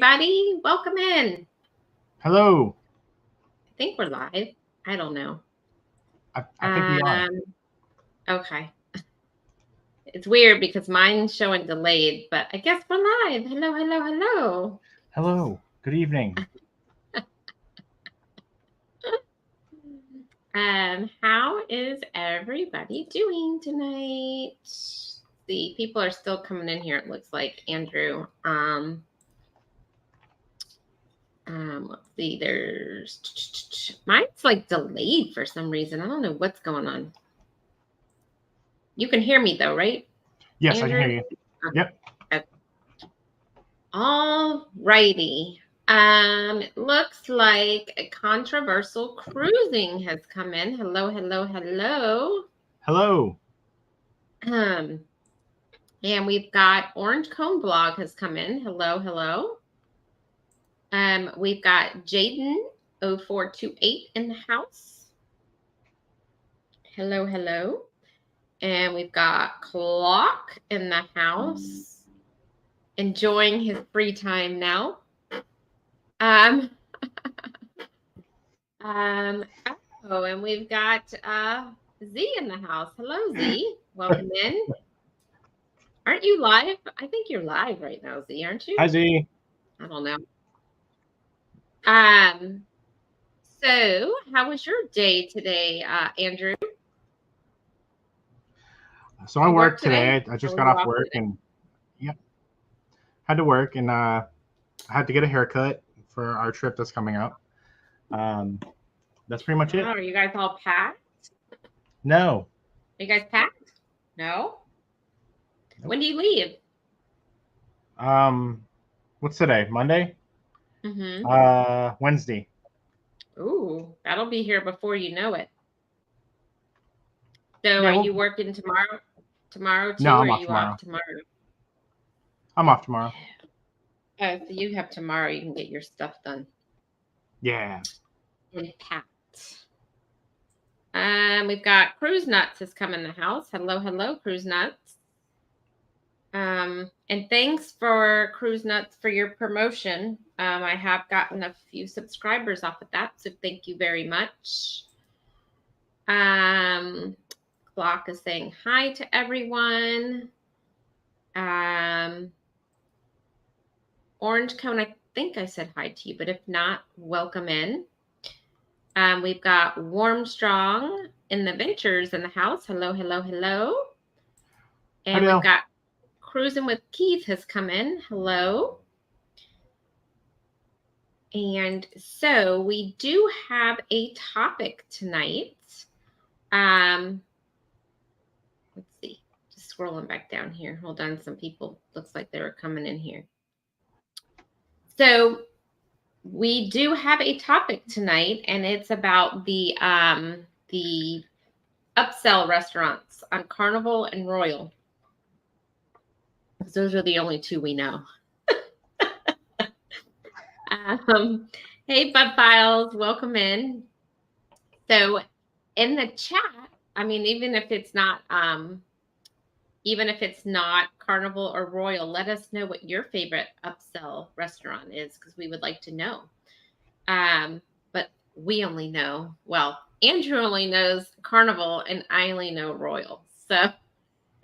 everybody. Welcome in. Hello. I think we're live. I don't know. I think we are. Okay. It's weird because mine's showing delayed, but I guess we're live. Hello, hello, hello. Hello. Good evening. How is everybody doing tonight? The people are still coming in here, it looks like. Andrew. Let's see, mine's like delayed for some reason. I don't know what's going on. You can hear me though, right? Yes, Andrew? I can hear you. Yep. Okay. All righty. It looks like a controversial cruising has come in. Hello, hello, hello. Hello. And we've got Orange Cone Blog has come in. Hello, hello. We've got Jaden 0428 in the house. Hello, hello. And we've got Clock in the house, enjoying his free time now. And we've got Z in the house. Hello, Z. Welcome in. Aren't you live? I think you're live right now, Z, aren't you? Hi, Z. I don't know. So how was your day today, Andrew? So I worked today. I just got off work and had to work, and I had to get a haircut for our trip that's coming up. That's pretty much it. Are you guys all packed? No. Are you guys packed? No? Nope. When do you leave? What's today? Monday? Mm-hmm. Wednesday. Ooh, that'll be here before you know it. So are you working tomorrow? Tomorrow too? No, I'm or off are you tomorrow. Off tomorrow? I'm off tomorrow. Oh, so you have tomorrow. You can get your stuff done. Yeah. And packed. We've got Cruise Nuts has come in the house. Hello, hello, Cruise Nuts. And thanks for Cruise Nuts for your promotion. I have gotten a few subscribers off of that, so thank you very much. Clock is saying hi to everyone. Orange Cone, I think I said hi to you, but if not, welcome in. We've got Warm Strong in the Ventures in the house. Hello, hello, hello. And we've got Cruising with Keith has come in. Hello. And so we do have a topic tonight. Let's see. Just scrolling back down here. Hold on. Some people looks like they were coming in here. So we do have a topic tonight, and it's about the upsell restaurants on Carnival and Royal. Because those are the only two we know. Hey, Bub Files, welcome in. So in the chat, I mean, even if it's not Carnival or Royal, let us know what your favorite upsell restaurant is, because we would like to know. But we only know, well, Andrew only knows Carnival and I only know Royal. So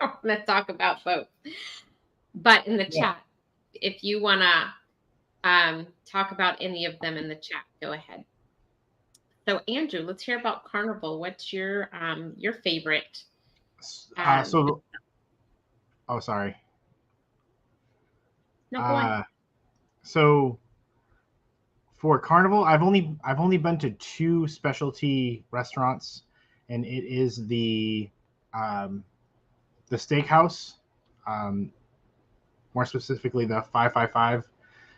I'm going to talk about both. But in the chat, if you want to talk about any of them in the chat, go ahead. So Andrew, let's hear about Carnival. What's your favorite? Oh, sorry. No, go on. So for Carnival, I've only been to two specialty restaurants, and it is the steakhouse, more specifically the 555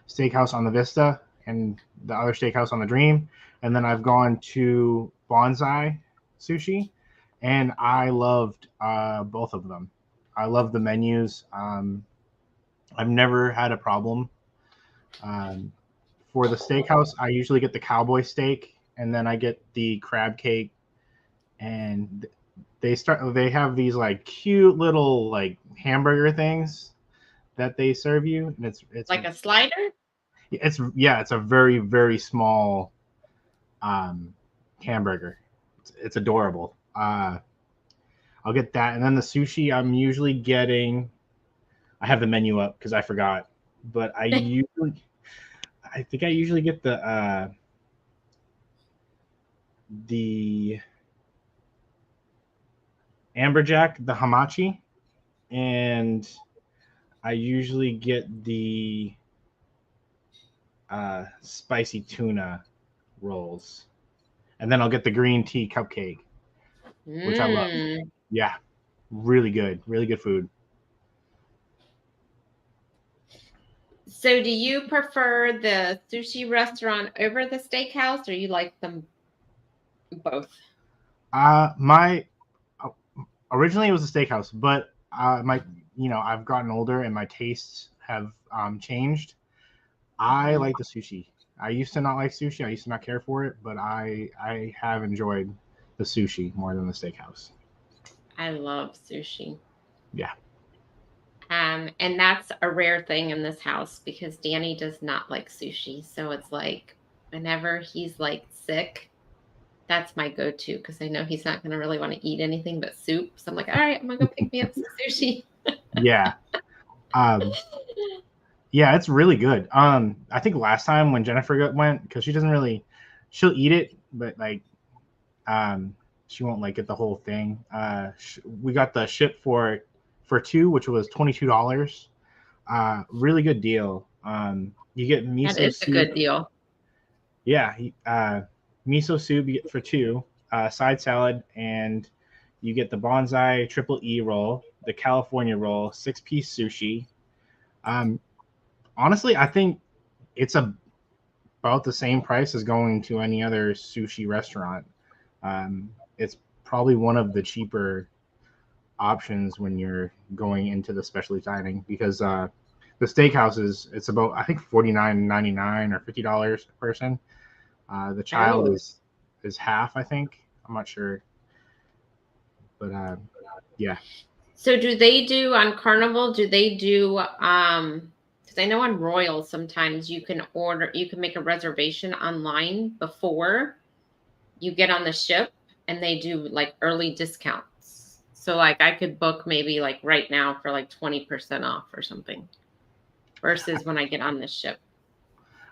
steakhouse on the Vista, and the other steakhouse on the Dream. And then I've gone to Bonsai Sushi, and I loved both of them. I love the menus. I've never had a problem. For the steakhouse, I usually get the cowboy steak, and then I get the crab cake, and they have these like cute little like hamburger things that they serve you, and it's like a slider. It's a very, very small hamburger. It's adorable. I'll get that, and then the sushi. I'm usually getting. I have the menu up because I forgot, but I think I usually get the amberjack, the hamachi, and I usually get the spicy tuna rolls, and then I'll get the green tea cupcake, which I love. Mm. Yeah, really good food. So do you prefer the sushi restaurant over the steakhouse, or you like them both? My originally it was a steakhouse, but my I've gotten older and my tastes have changed. I Mhm. like the sushi. I used to not like sushi. I used to not care for it, but I have enjoyed the sushi more than the steakhouse. I love sushi. Yeah. And that's a rare thing in this house because Danny does not like sushi. So it's like whenever he's like sick, that's my go-to because I know he's not going to really want to eat anything but soup. So I'm like, all right, I'm gonna go pick me up some sushi. Yeah. Um, yeah, it's really good. I think last time when Jennifer went, because she doesn't really, she'll eat it, but like, um, she won't like get the whole thing. We got the ship for two, which was $22. Really good deal. You get That miso is a soup. good deal. Yeah, miso soup you get for two, side salad, and you get the bonsai triple E roll, the California roll, 6-piece sushi. Um, Honestly, I think it's about the same price as going to any other sushi restaurant. It's probably one of the cheaper options when you're going into the specialty dining because the steakhouses it's about I think $49.99 or $50 a person. The child Oh, is half, I think. I'm not sure, but yeah. so do they do on Carnival? Do they do because I know on Royal sometimes you can make a reservation online before you get on the ship and they do like early discounts. So like I could book maybe like right now for like 20% off or something versus when I get on the ship.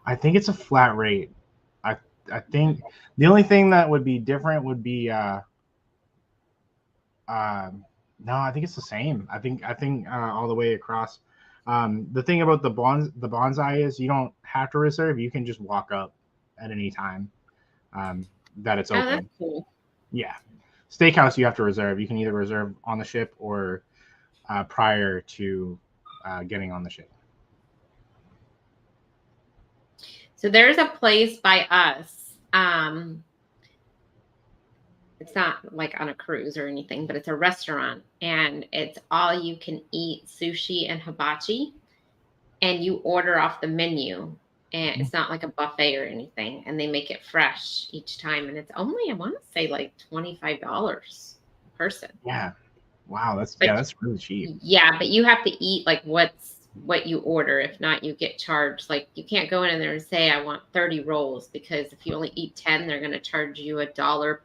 I think it's a flat rate. I I think the only thing that would be different would be um, no, I think it's the same. I think all the way across. The thing about the bonsai is you don't have to reserve. You can just walk up at any time that it's Oh, that's open. cool. Yeah. Steakhouse you have to reserve. You can either reserve on the ship or prior to getting on the ship. So there's a place by us. It's not like on a cruise or anything, but it's a restaurant and it's all you can eat sushi and hibachi. And you order off the menu and it's not like a buffet or anything and they make it fresh each time and it's only I want to say like $25 a person. Yeah. Wow. But That's really cheap. yeah, but you have to eat like what you order. If not, you get charged. Like you can't go in there and say I want 30 rolls because if you only eat 10, they're going to charge you $1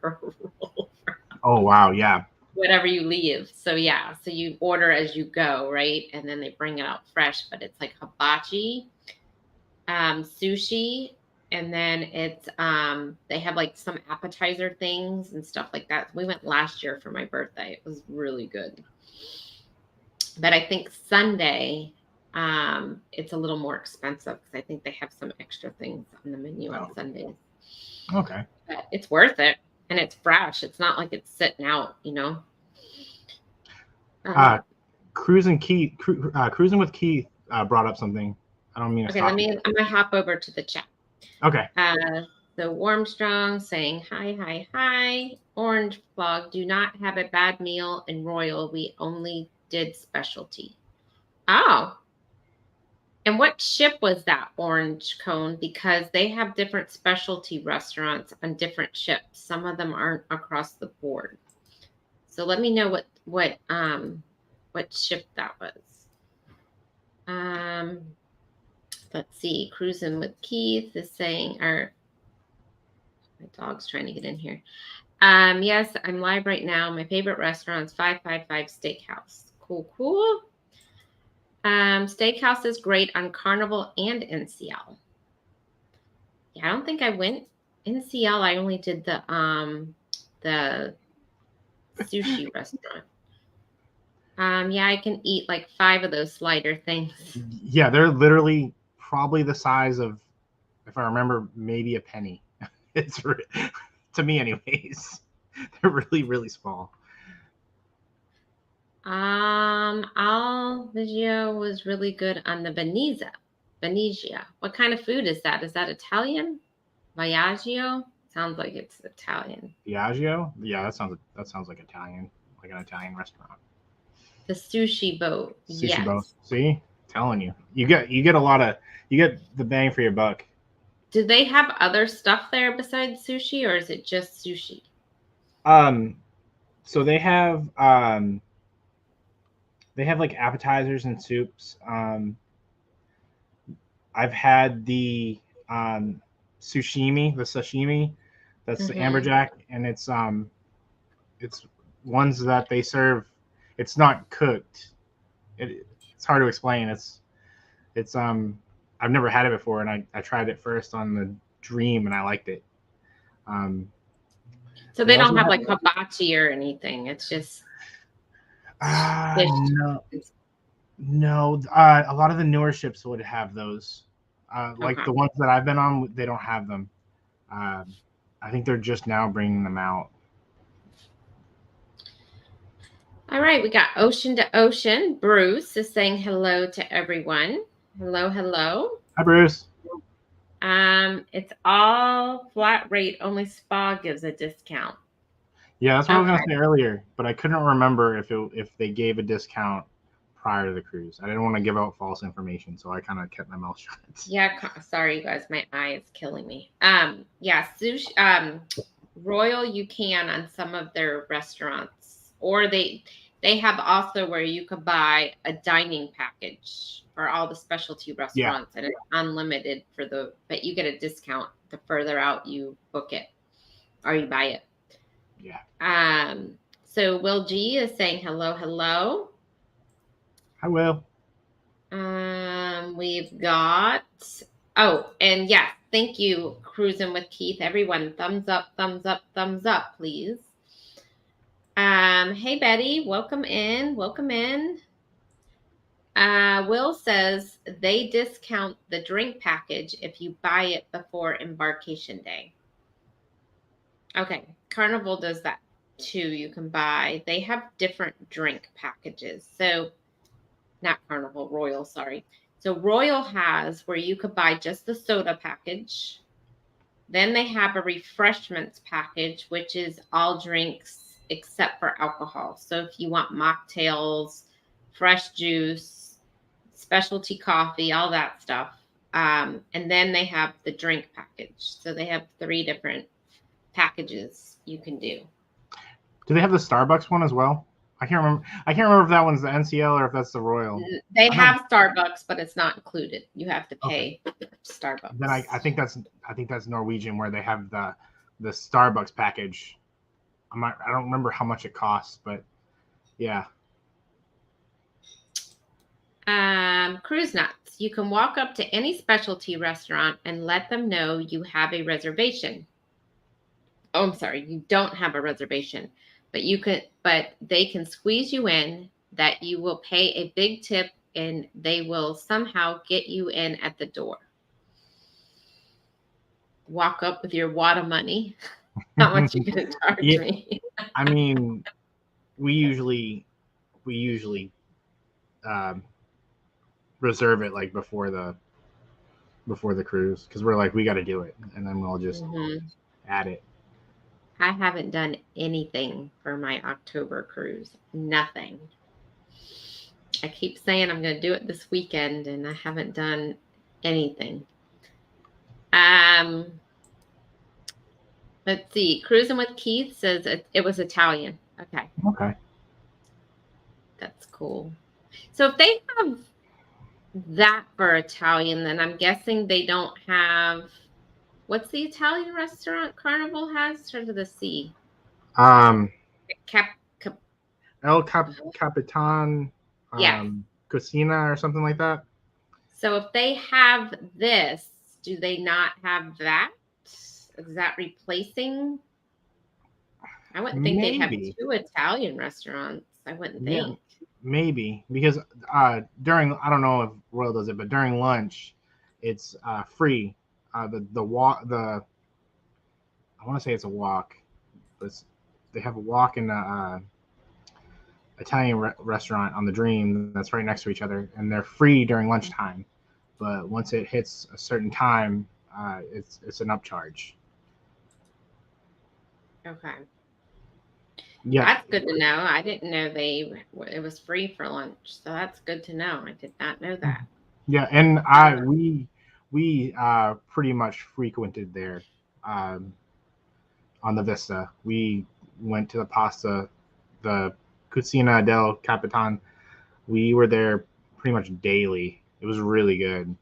per roll for Oh wow. Yeah. whatever you leave. So yeah, so you order as you go, right? And then they bring it out fresh, but it's like hibachi, sushi, and then it's they have like some appetizer things and stuff like that. We went last year for my birthday. It was really good. But I think Sunday it's a little more expensive because I think they have some extra things on the menu on Oh, Sundays. okay. But it's worth it and it's fresh. It's not like it's sitting out, Uh, Um, Cruising with Keith brought up something. I don't mean to okay, stop you. I'm gonna hop over to the chat. Okay. So Warmstrong saying hi, hi, hi. Orange Blog, do not have a bad meal in Royal. We only did specialty. Oh, and what ship was that, Orange Cone? Because they have different specialty restaurants on different ships. Some of them aren't across the board. So let me know what ship that was. Um, Let's see. Cruising with Keith is saying, or my dog's trying to get in here. Yes, I'm live right now. My favorite restaurant's 555 Steakhouse. Cool. Steakhouse is great on Carnival and NCL. Yeah, I don't think I went NCL. I only did the sushi restaurant. Yeah, I can eat like 5 of those slider things. Yeah, they're literally probably the size of, if I remember, maybe a penny. It's to me, anyways. They're really, really small. Al Vigio was really good on the Venezia. What kind of food is that? Is that Italian? Viaggio? Sounds like it's Italian. Viaggio? Yeah, that sounds like Italian, like an Italian restaurant. The sushi boat. Sushi boat. See, telling you, you get the bang for your buck. Do they have other stuff there besides sushi, or is it just sushi? So they have like appetizers and soups. I've had the sashimi. That's the amberjack, and it's ones that they serve. It's not cooked. It's hard to explain. It's I've never had it before, and I tried it first on the Dream, and I liked it. So they don't have like hibachi or anything. It's just no. A lot of the newer ships would have those. Like the ones that I've been on, they don't have them. I think they're just now bringing them out. All right, we got Ocean to Ocean. Bruce is saying hello to everyone. Hello. Hi, Bruce. It's all flat rate. Only Spa gives a discount. Yeah, that's what I was gonna say earlier, but I couldn't remember if they gave a discount prior to the cruise. I didn't want to give out false information, so I kind of kept my mouth shut. Yeah, sorry you guys, my eye is killing me. Yeah, sushi. Royal, you can on some of their restaurants, or they have also where you could buy a dining package for all the specialty restaurants, and it's unlimited but you get a discount the further out you book it or you buy it. Yeah. So Will G is saying hello. Hi, Will. We've got and yeah, thank you, Cruising with Keith. Everyone, thumbs up, please. Hey Betty, welcome in. Will says they discount the drink package if you buy it before embarkation day. Okay, Carnival does that too. You can buy, they have different drink packages. So not Carnival, Royal, sorry. So Royal has where you could buy just the soda package. Then they have a refreshments package, which is all drinks except for alcohol. So if you want mocktails, fresh juice, specialty coffee, all that stuff. And then they have the drink package. So they have 3 different packages you can do. Do they have the Starbucks one as well? I can't remember if that one's the NCL or if that's the Royal. They have Starbucks, but it's not included. You have to pay Starbucks. Then I think that's Norwegian, where they have the Starbucks package. I don't remember how much it costs, but yeah. Cruise Nuts. You can walk up to any specialty restaurant and let them know you have a reservation. Oh, I'm sorry, you don't have a reservation, but they can squeeze you in, that you will pay a big tip and they will somehow get you in at the door. Walk up with your wad of money. How much you gonna charge me? I mean, we usually reserve it like before the cruise, because we're like, we got to do it, and then we'll just add it. I haven't done anything for my October cruise. Nothing. I keep saying I'm going to do it this weekend, and I haven't done anything. Let's see. Cruising with Keith says it was Italian. Okay. Okay. That's cool. So if they have that for Italian. Then I'm guessing they don't have. What's the Italian restaurant Carnival has? Start of the C. Um, Cap. Cap Capitan, yes. Cucina or something like that. So if they have this, do they not have that? Is that replacing? I wouldn't think they'd have Maybe. two Italian restaurants. I wouldn't Yeah, think. maybe because during I don't know if Royal does it, but during lunch, it's free. The walk the I want to say it's a walk, but they have a walk in the Italian restaurant on the Dream that's right next to each other, and they're free during lunchtime. But once it hits a certain time, it's an upcharge. Okay. Yeah, That's good to know. I didn't know it was free for lunch. So that's good to know. I did not know that. yeah, and Um, we pretty much frequented there um, on the Vista. We went to the Cucina del Capitan. We were there pretty much daily. It was really good.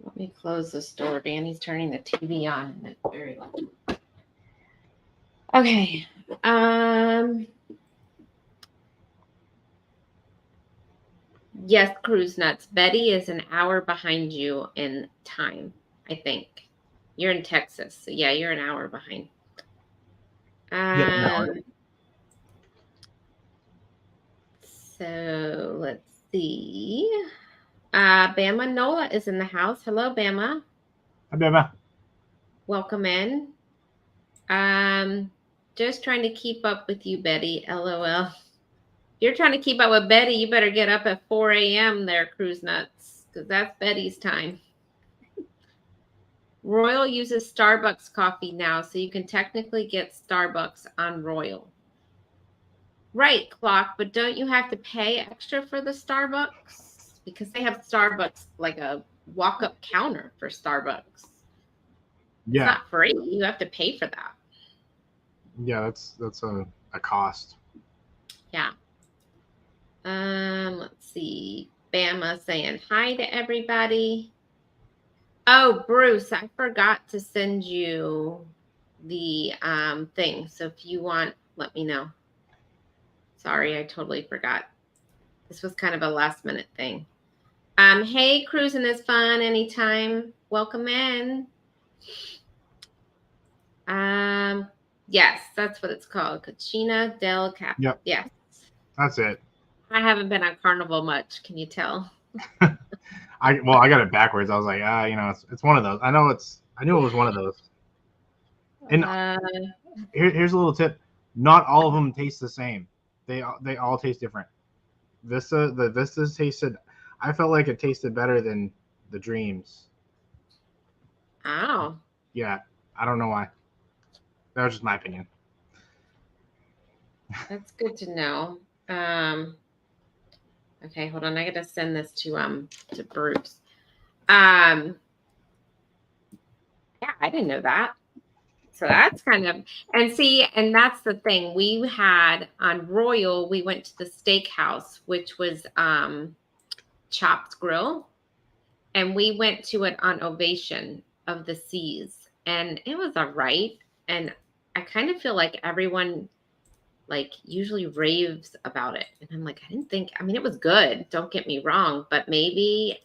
Let me close this door. Danny's turning the TV on and it's very loud. Okay. Yes, cruise nuts. Betty is an hour behind you in time, I think. You're in Texas. So yeah, you're an hour behind. Yeah, no, Um, so let's see. Bama Nola is in the house. Hello, Bama. Welcome in. Um, just trying to keep up with you, Betty. LOL. If you're trying to keep up with Betty, you better get up at 4 a.m. there, cruise nuts, because that's Betty's time. Royal uses Starbucks coffee now, so you can technically get Starbucks on Royal. Right, Clock, but don't you have to pay extra for the Starbucks? Because they have Starbucks like a walk up counter for Starbucks. It's yeah, not free. You have to pay for that. yeah. That's a cost. Yeah. Let's see. Bama saying hi to everybody. Oh, Bruce, I forgot to send you the thing. So if you want, let me know. Sorry, I totally forgot. This was kind of a last minute thing. Hey, cruising is fun anytime. Welcome in. Yes, that's what it's called. Cucina del Cap. Yep, Yes. that's it. I haven't been on Carnival much. Can you tell? I got it backwards. I was like, it's one of those. I knew it was one of those. And Uh, here's a little tip: not all of them taste the same. They all taste different. The Vistas tasted. I felt like it tasted better than the Dreams. oh, Yeah, I don't know why. That was just my opinion. that's good to know. Okay, hold on. I gotta send this to Bruce. Um, yeah, I didn't know that. So that's kind of and see, and that's the thing. We had on Royal, we went to the steakhouse, which was Chopped Grill, and we went to it on Ovation of the Seas, and it was all right. And I kind of feel like everyone like usually raves about it, and I'm like, I didn't think. I mean, it was good. Don't get me wrong, but maybe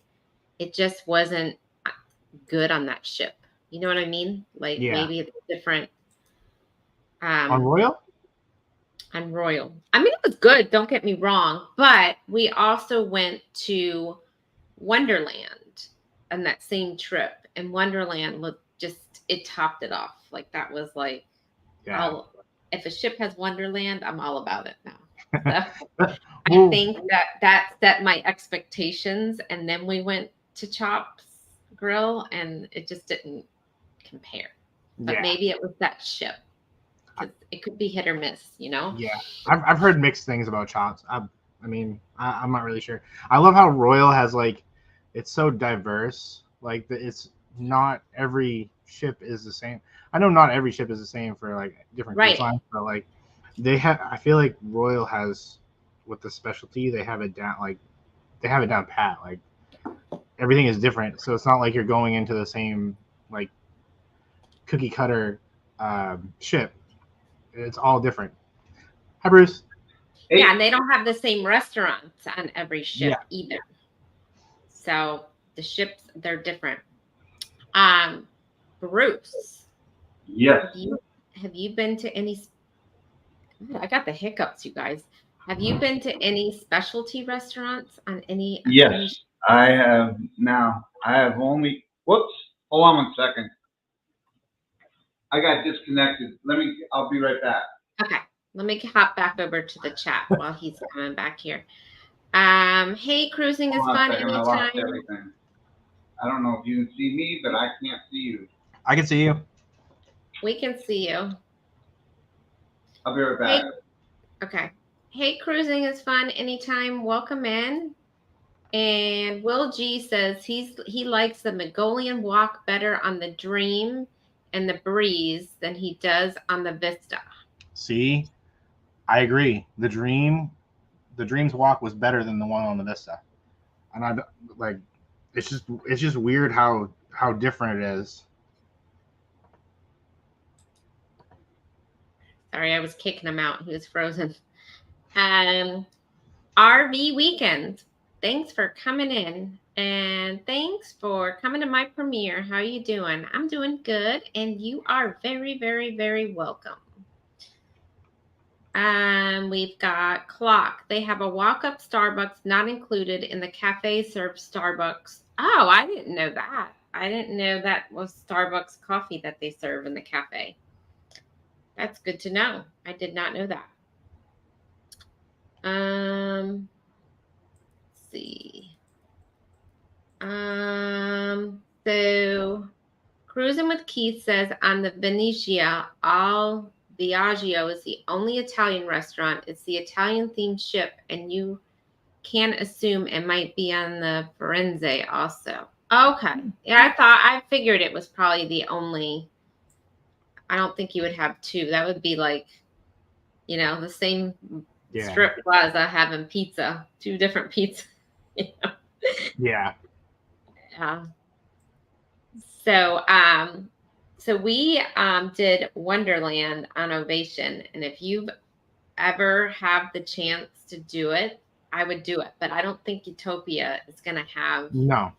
it just wasn't good on that ship. You know what I mean? Like Yeah, maybe it's different on um Royal. on Royal. I mean, it was good, don't get me wrong, but we also went to Wonderland on that same trip, and Wonderland looked just it topped it off. Like that was like Yeah. I'll if a ship has Wonderland, I'm all about it now. So I Well, think that set my expectations, and then we went to Chops Grill, and it just didn't compare. But yeah, maybe it was that ship because it could be hit or miss, you know? yeah. I've heard mixed things about Chops. I mean, I'm not really sure. I love how Royal has like, it's so diverse. Like it's not every ship is the same. I know not every ship is the same for like different cruise Right. lines, but like they have. I feel like Royal has with the specialty, they have it down pat. Like everything is different, so it's not like you're going into the same like cookie cutter ship. It's all different. Hi, Bruce. Yeah, and they don't have the same restaurants on every ship Yeah. either. So the ships, they're different. Bruce. Yes. Have you been to any? I got the hiccups, you guys. Have you been to any specialty restaurants on any? Yes, I have now. I have only. Whoops. Hold on 1 second. I got disconnected. I'll be right back. Okay, let me hop back over to the chat while he's coming back here. Hey, cruising is Hold on fun a second. I lost anytime. everything. I don't know if you can see me, but I can't see you. I can see you. We can see you. I'll be right back. Hey, okay. Hey, cruising is fun anytime. Welcome in. And Will G says he likes the Mongolian walk better on the Dream and the Breeze than he does on the Vista. See, I agree. The Dream's walk was better than the one on the Vista, and I like. It's just weird how different it is. Sorry, I was kicking him out. He was frozen. RV Weekend. Thanks for coming in, and thanks for coming to my premiere. How are you doing? I'm doing good, and you are very, very, very welcome. We've got Clock. They have a walk-up Starbucks not included in the cafe serves Starbucks. Oh, I didn't know that. I didn't know that was Starbucks coffee that they serve in the cafe. That's good to know. I did not know that. Let's see. So Cruising with Keith says on the Venetia, all Viaggio is the only Italian restaurant. It's the Italian themed ship, and you can assume it might be on the Firenze also. Okay. Yeah, I figured it was probably the only. I don't think you would have two. That would be like, the same strip plaza having pizza, two different pizzas. Yeah. So we did Wonderland on Ovation, and if you've ever have the chance to do it, I would do it. But I don't think Utopia is going to have. No,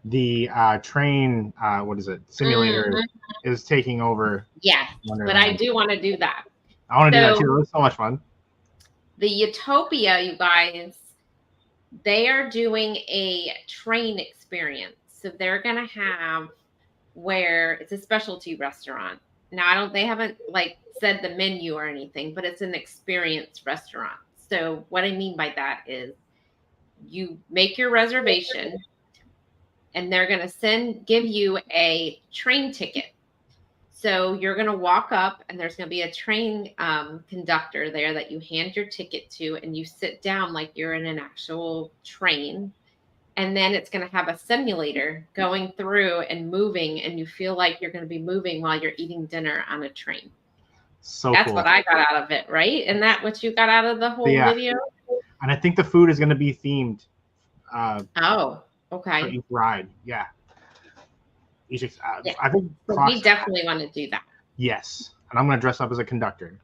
the train, what is it? Simulator is taking over. Yes, but I do want to do that. I want to do that too. It was so much fun. The Utopia, you guys, they are doing a train experience. So they're going to have where it's a specialty restaurant. Now, they haven't said the menu or anything, but it's an experience restaurant. So what I mean by that is you make your reservation and they're going to give you a train ticket. So you're going to walk up and there's going to be a train conductor there that you hand your ticket to, and you sit down like you're in an actual train. And then it's going to have a simulator going through and moving, and you feel like you're going to be moving while you're eating dinner on a train. So that's cool. What I got out of it, right? Isn't that what you got out of the whole video? And I think the food is going to be themed. Okay. For each ride, yeah. I think we definitely want to do that. Yes, and I'm going to dress up as a conductor.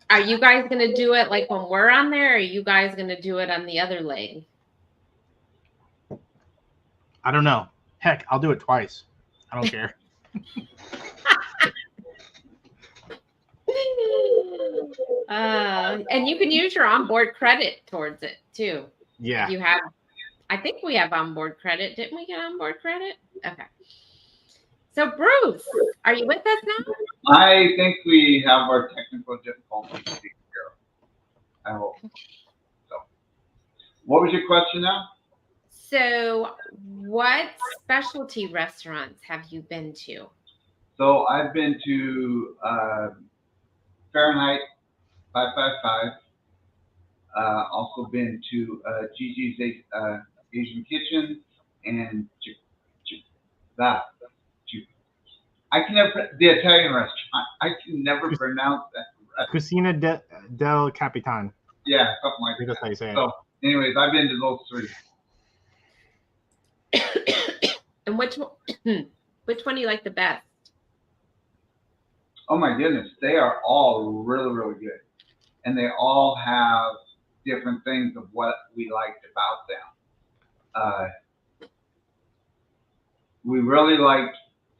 Are you guys going to do it like when we're on there, or are you guys going to do it on the other leg? I don't know. Heck, I'll do it twice. I don't care. And you can use your onboard credit towards it too. Yeah. I think we have onboard credit. Didn't we get onboard credit? Okay. So Bruce, are you with us now? I think we have our technical difficulties taken care of. I hope. So, what was your question now? So, what specialty restaurants have you been to? So I've been to Fahrenheit 555. Also been to Gigi's Asian Kitchen and I can never the Italian restaurant. I can never pronounce that Cucina del Capitan. Yeah, something I like think that's how you say it. So, anyways, I've been to those 3. And which one do you like the best? Oh my goodness, they are all really, really good, and they all have different things of what we liked about them. We really liked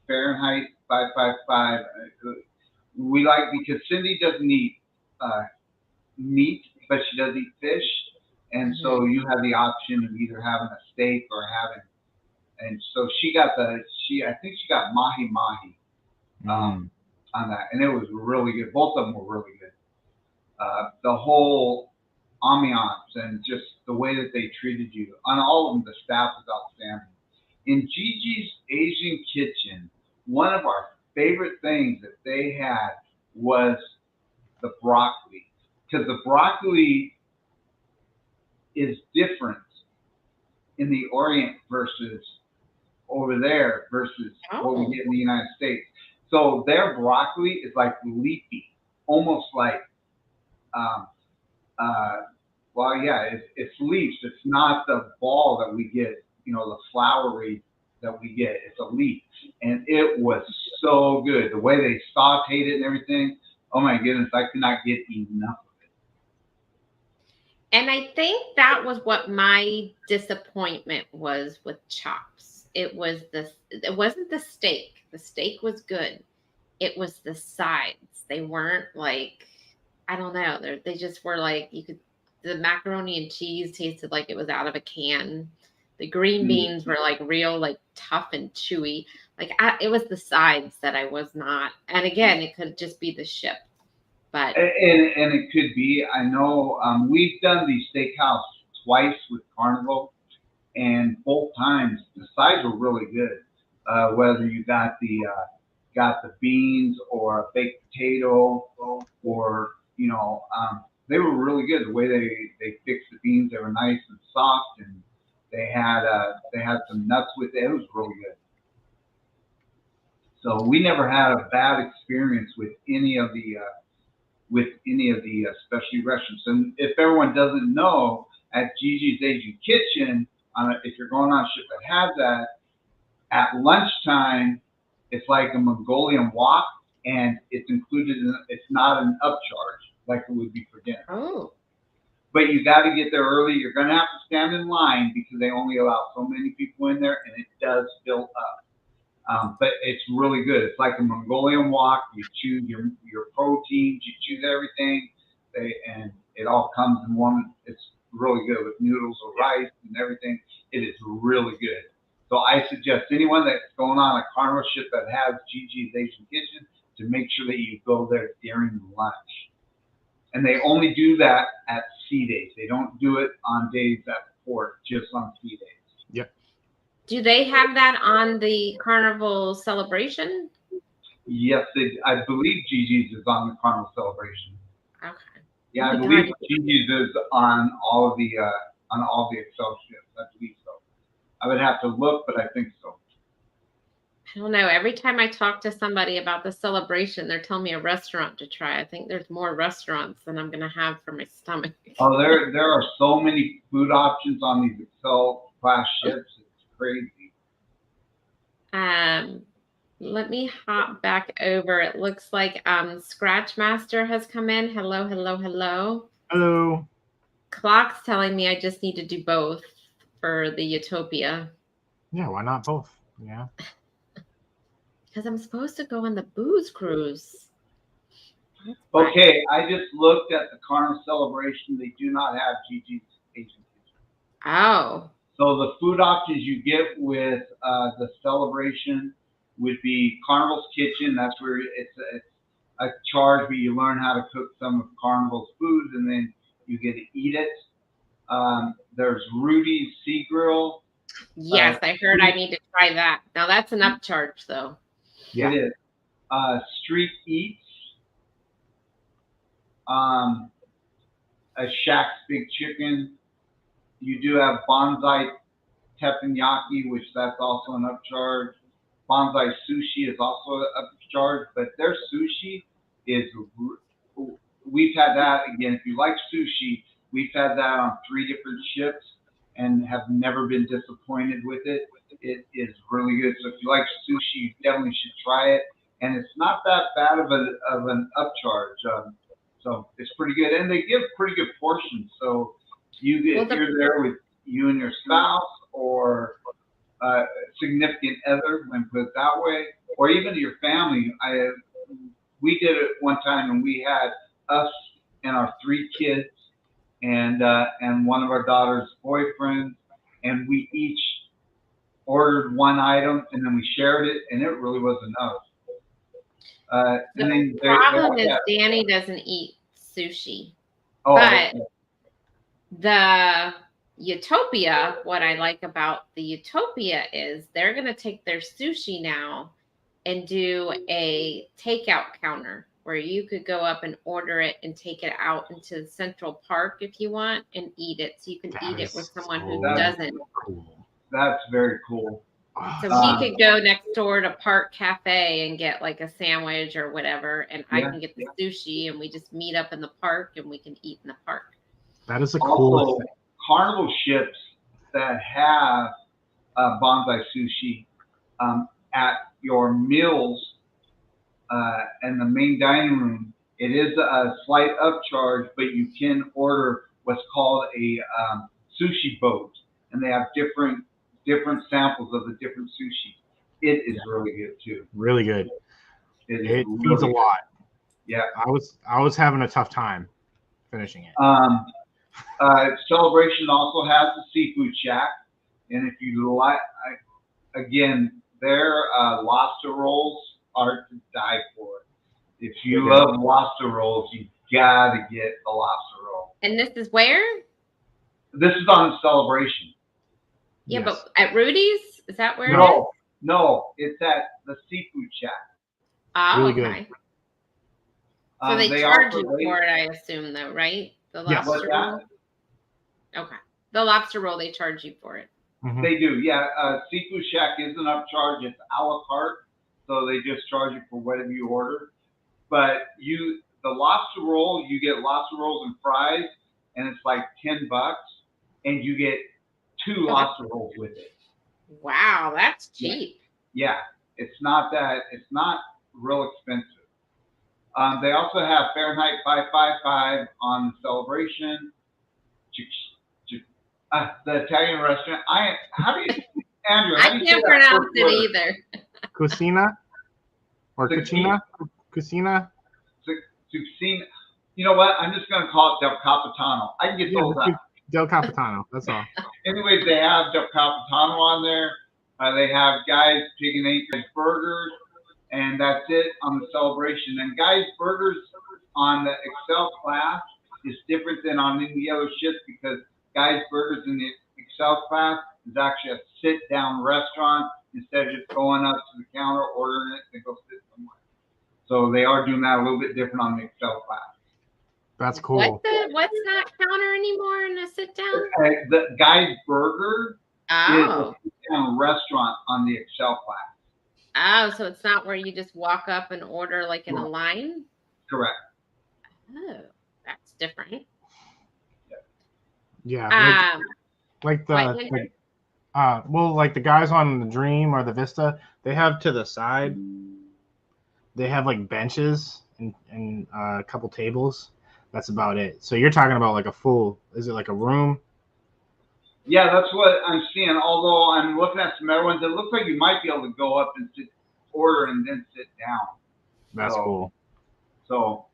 Fahrenheit 555. We like because Cindy doesn't eat meat, but she does eat fish, and so you have the option of either having a steak or having. And so I think she got mahi mahi on that, and it was really good. Both of them were really good. The whole ambiance and just the way that they treated you on all of them, the staff was outstanding. In Gigi's Asian Kitchen, one of our favorite things that they had was the broccoli, because the broccoli is different in the Orient versus over there versus what we get in the United States. So their broccoli is like leafy, almost like, well, yeah, it's leaves. It's not the ball that we get, the flowery that we get. It's a leaf. And it was so good. The way they sauteed it and everything, oh my goodness, I could not get enough of it. And I think that was what my disappointment was with chops. It wasn't the steak. The steak was good. It was the sides. They weren't like, I don't know. They just were like, the macaroni and cheese tasted like it was out of a can. The green beans were like real, like tough and chewy. Like it was the sides that I was not. And again, it could just be the ship. But and it could be. I know we've done the steakhouse twice with Carnival, and both times the sides were really good. Whether you got the beans or a baked potato, or they were really good. The way they fixed the beans, they were nice and soft, and they had some nuts with it. It was really good. So we never had a bad experience with any of the specialty restaurants. And if everyone doesn't know, at Gigi's Asian Kitchen, if you're going on a ship that has that, at lunchtime, it's like a Mongolian wok, and it's included in. It's not an upcharge like it would be for dinner. Oh. But you got to get there early. You're going to have to stand in line because they only allow so many people in there, and it does fill up. But it's really good. It's like a Mongolian wok. You choose your proteins, you choose everything, and it all comes in one. It's really good with noodles or rice and everything. It is really good. So I suggest anyone that's going on a Carnival ship that has Gigi's Asian Kitchen to make sure that you go there during lunch. And they only do that at sea days. They don't do it on days at port, just on sea days. Yep. Do they have that on the Carnival Celebration? Yes, I believe Gigi's is on the Carnival Celebration. Okay. Yeah, I believe Gigi's is on all of the Excel ships. I believe so. I would have to look, but I think so. I don't know. Every time I talk to somebody about the celebration, they're telling me a restaurant to try. I think there's more restaurants than I'm going to have for my stomach. Oh, there are so many food options on these Excel class ships. It's crazy. Let me hop back over. It looks like Scratch Master has come in. Hello, hello, hello. Hello. Clock's telling me I just need to do both for the Utopia. Yeah, why not both? Yeah. Because I'm supposed to go on the booze cruise. Okay, I just looked at the Carnival Celebration. They do not have Gigi's Asian Kitchen. Oh. So the food options you get with the celebration would be Carnival's Kitchen. That's where it's a charge, but you learn how to cook some of Carnival's foods, and then you get to eat it. There's Rudy's Sea Grill. Yes, I heard I need to try that. Now that's an upcharge, though. Yeah. It is. Street Eats. A Shack's Big Chicken. You do have Bonsai Teppanyaki, which that's also an upcharge. Bonsai Sushi is also an upcharge, but their sushi is we've had that again. If you like sushi, we've had that on 3 different ships and have never been disappointed with it. It is really good. So if you like sushi, you definitely should try it. And it's not that bad of an upcharge. So it's pretty good, and they give pretty good portions. So if you're there with you and your spouse or significant other, when put it that way, or even your family. We did it one time, and we had us and our 3 kids and one of our daughter's boyfriends, and we each ordered one item, and then we shared it, and it really was enough. The problem is Danny doesn't eat sushi, but the Utopia, what I like about the Utopia is they're going to take their sushi now and do a takeout counter where you could go up and order it and take it out into the Central Park if you want and eat it. So you can eat it with someone who doesn't. That's very cool. So he could go next door to Park Cafe and get like a sandwich or whatever, and I can get the sushi, and we just meet up in the park and we can eat in the park. That is a cool thing. Carnival ships that have bonsai sushi at your meals and the main dining room, it is a slight upcharge, but you can order what's called a sushi boat, and they have different samples of the different sushi. It is really good too. Really good. It really feeds a lot. Yeah. I was having a tough time finishing it. Celebration also has the seafood shack, and if you like, again, their lobster rolls are to die for. If you love lobster rolls, you gotta get a lobster roll. And this is where? This is on Celebration. Yeah, yes. But at Rudy's, is that where? No, it's at the seafood shack. Oh, really okay. Good. So they charge you for it, I assume, though, right? The lobster roll. Okay. The lobster roll, they charge you for it. Mm-hmm. They do, yeah. Seafood Shack is an upcharge. It's a la carte, so they just charge you for whatever you order. But the lobster roll, you get lobster rolls and fries, and it's like $10, and you get 2 lobster rolls with it. Wow, that's cheap. Yeah, it's not real expensive. They also have Fahrenheit 555 on the Celebration. The Italian restaurant. Andrew? I can't pronounce it either. Cucina or Cucina? Cucina? Cucina. You know what? I'm just going to call it Del Capitano. I can get those out. Del Capitano. That's all. Anyways, they have Del Capitano on there. They have Guy's Pig and Anchorage Burgers, and that's it on the Celebration. And Guy's Burgers on the Excel class is different than on any other ships because Guy's Burgers in the Excel class is actually a sit-down restaurant instead of just going up to the counter, ordering it, and go sit somewhere. So they are doing that a little bit different on the Excel class. That's cool. What's not counter anymore in a sit-down? The Guy's Burger is a sit-down restaurant on the Excel class. Oh, so it's not where you just walk up and order like in a line? Correct. Oh, that's different. Yeah, like the guys on the Dream or the Vista, they have to the side. They have like benches and a couple tables. That's about it. So you're talking about like is it like a room? Yeah, that's what I'm seeing. Although I'm looking at some other ones, it looks like you might be able to go up and order and then sit down. That's cool. So,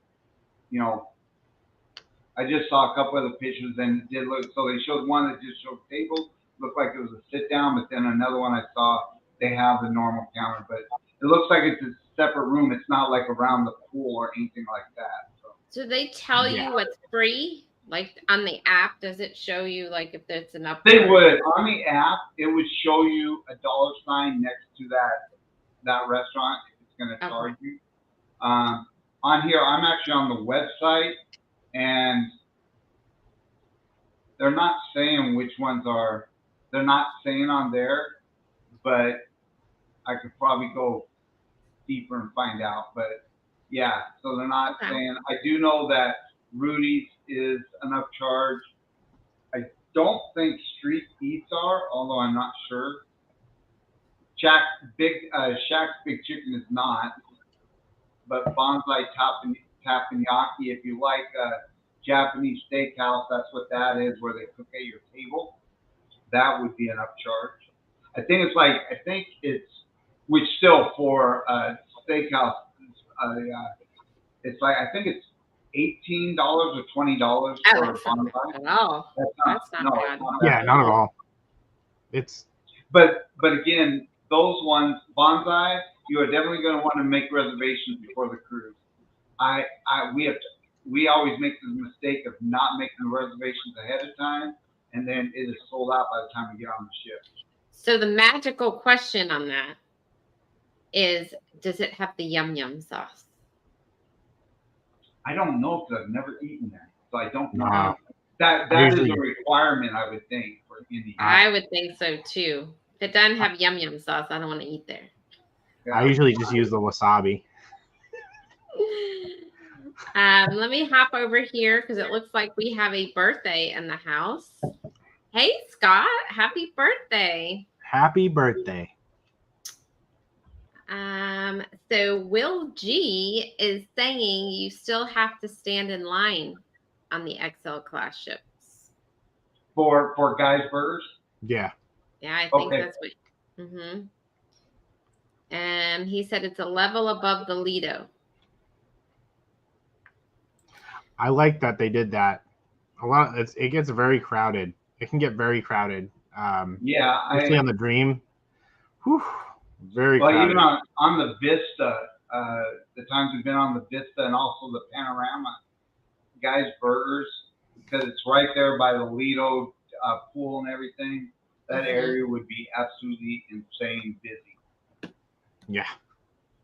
I just saw a couple of the pictures and it did look. So they showed one that just showed tables, looked like it was a sit down, but then another one I saw they have the normal counter, but it looks like it's a separate room. It's not like around the pool or anything like that. So they tell you what's free, like on the app. Does it show you like if there's an up? They would on the app. It would show you a $sign next to that restaurant if it's going to charge you. On here, I'm actually on the website. And they're not saying which ones they're not saying on there, but I could probably go deeper and find out. But Yeah, so they're not Okay. saying. I do know that Rudy's is an upcharge. I don't think Street Eats are, although I'm not sure. Shack's Big Chicken is not, but Bonsai Tapenaki, if you like Japanese steakhouse, that's what that is, where they cook at your table. That would be an upcharge. I think it's which still for steakhouse. It's like I think it's $18 or $20 Oh, for a that's not bonsai. bad at all. That's not That's not no, it's bad. not that Yeah, bad not at at all. all. It's But again, those ones bonsai, you are definitely going to want to make reservations before the cruise. We always make the mistake of not making the reservations ahead of time, and then it is sold out by the time we get on the ship. So the magical question on that is, does it have the yum yum sauce? I don't know because I've never eaten that, so I don't know. nah. That I is usually a requirement, I would think, for India. I would think so too. If it doesn't have yum yum sauce, I don't want to eat there. I usually just use the wasabi. Let me hop over here because it looks like we have a birthday in the house. Hey, Scott, happy birthday. Happy birthday. So Will G is saying you still have to stand in line on the XL class ships. For guys burgers. Yeah. Yeah, I think Okay. that's what. Mm-hmm. And he said it's a level above the Lido. I like that they did that. It gets very crowded. It can get very crowded. Yeah, Especially on the Dream. Whew, very well, crowded. even on the Vista, the times we've been on the Vista and also the Panorama, guys burgers, because it's right there by the Lido pool and everything. That area would be absolutely insane busy. Yeah.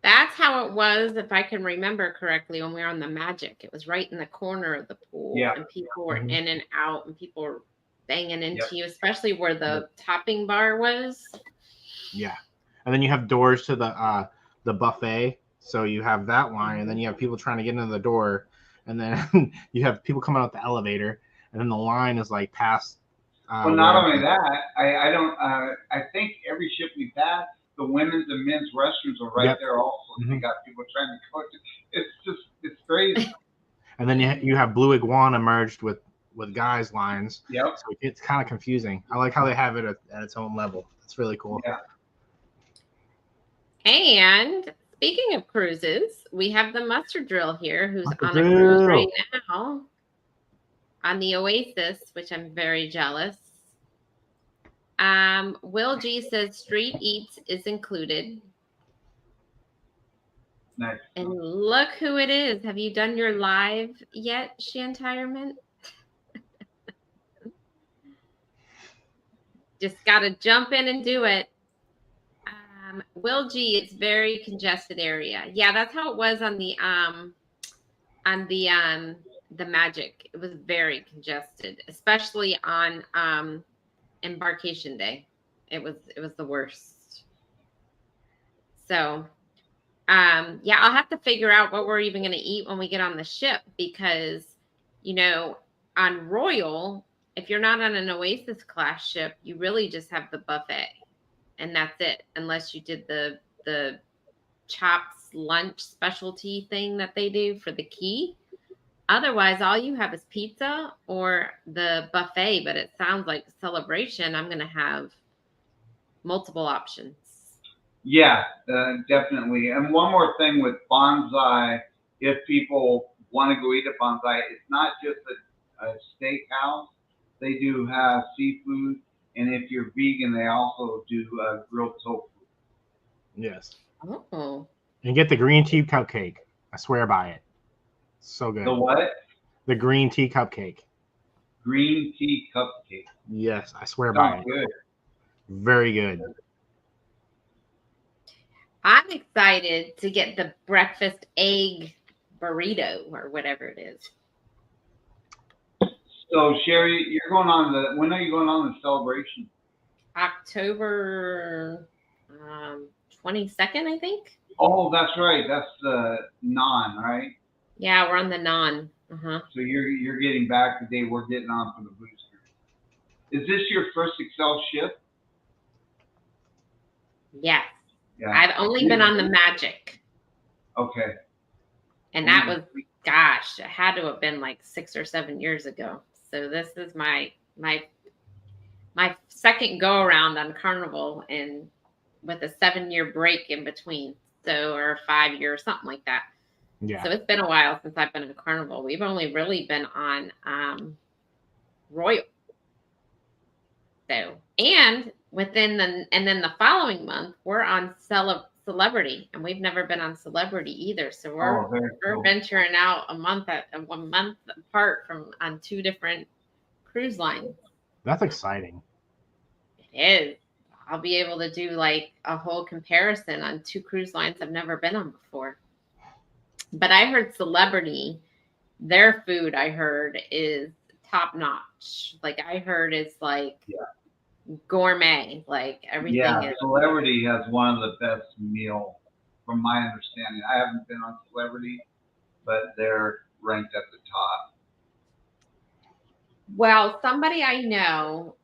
That's how it was, if I can remember correctly, when we were on the Magic. It was right in the corner of the pool, Yeah. and people were in and out, and people were banging into Yep. you, especially where the topping bar was. Yeah. And then you have doors to the buffet, so you have that line, and then you have people trying to get into the door, and then you have people coming out the elevator, and then the line is like past. Well, not only that, I don't. I think every ship we've had, the women's and men's restrooms are right there also. Mm-hmm. You got people trying to go. It's crazy. And then you have Blue Iguana merged with guys lines. Yep. So it's kind of confusing. I like how they have it at its own level. It's really cool. Yeah. And speaking of cruises, we have the Mustard Drill here, who's Mustard on a cruise Drill. right now on the Oasis, which I'm very jealous. Will G says Street Eats is included. Nice. And look who it is. Have you done your live yet, Shantirement? Just got to jump in and do it. Will G, it's very congested area. Yeah, that's how it was on the Magic. It was very congested, especially on embarkation day. It was the worst. So yeah, I'll have to figure out what we're even going to eat when we get on the ship, because on Royal, if you're not on an Oasis class ship, you really just have the buffet, and that's it, unless you did the chops lunch specialty thing that they do for the key. Otherwise, all you have is pizza or the buffet. But it sounds like Celebration, I'm going to have multiple options. Yeah, definitely. And one more thing with Bonsai, if people want to go eat at Bonsai, it's not just a steakhouse. They do have seafood, and if you're vegan, they also do grilled tofu. Yes. Oh. And get the green tea cupcake. I swear by it. So good. The what? The green tea cupcake. Green tea cupcake. Yes, I swear by it. Good. Very good. I'm excited to get the breakfast egg burrito or whatever it is. So Sherry, you're going on when are you going on the Celebration? October 22nd, I think. Oh, that's right. That's the non, right? Yeah, we're on the non. Uh-huh. So you're getting back the day we're getting on for the booster. Is this your first Excel ship? Yes. Yeah. I've only been on the Magic. Okay. And that was, gosh, it had to have been like 6 or 7 years ago. So this is my second go around on Carnival, and with a 7-year break in between. So, or 5 years, something like that. Yeah. So it's been a while since I've been in Carnival. We've only really been on Royal. So, and then the following month, we're on Celebrity, and we've never been on Celebrity either. So we're cool. venturing out a month apart from on 2 different cruise lines. That's exciting. It is. I'll be able to do like a whole comparison on 2 cruise lines I've never been on before. But I heard Celebrity, their food I heard is top notch. Like I heard it's like gourmet, like everything. Yeah, Celebrity has one of the best meal, from my understanding. I haven't been on Celebrity, but they're ranked at the top. Well, somebody I know